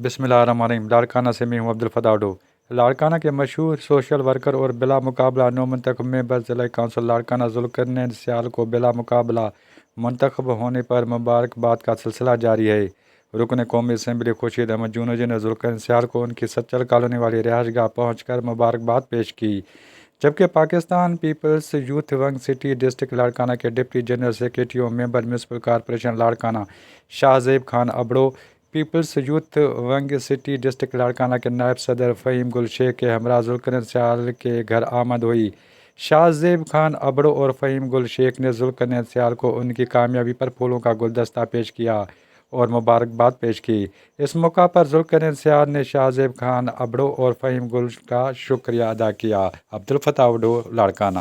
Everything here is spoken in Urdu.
بسم اللہ الرحمن الرحیم۔ لاڑکانہ سے میں ہوں عبدالفتاح ڈو۔ لاڑکانہ کے مشہور سوشل ورکر اور بلا مقابلہ نو منتخب ممبر ضلع کونسل لاڑکانہ ذوالقرنین سیال کو بلا مقابلہ منتخب ہونے پر مبارکباد کا سلسلہ جاری ہے۔ رکن قومی اسمبلی خورشید احمد جونوجی نے ذوالقرنین سیال کو ان کی سچل کالونی والی رہائش گاہ پہنچ کر مبارکباد پیش کی، جبکہ Pakistan Peoples Youth Wing City District Larkana کے ڈپٹی جنرل سیکریٹری اور member municipal corporation Larkana Shah Zeb Khan Abro, Peoples Youth Wing City District Larkana کے نائب صدر فہیم گل شیخ کے ہمراہ ذوالقرنین سیال کے گھر آمد ہوئی۔ شاہ زیب خان ابڑو اور فہیم گل شیخ نے ذوالقرنین سیال کو ان کی کامیابی پر پھولوں کا گلدستہ پیش کیا اور مبارکباد پیش کی۔ اس موقع پر ذوالقرنین سیال نے شاہ زیب خان ابڑو اور فہیم گل کا شکریہ ادا کیا۔ عبدالفتاح ڈو، لاڑکانہ۔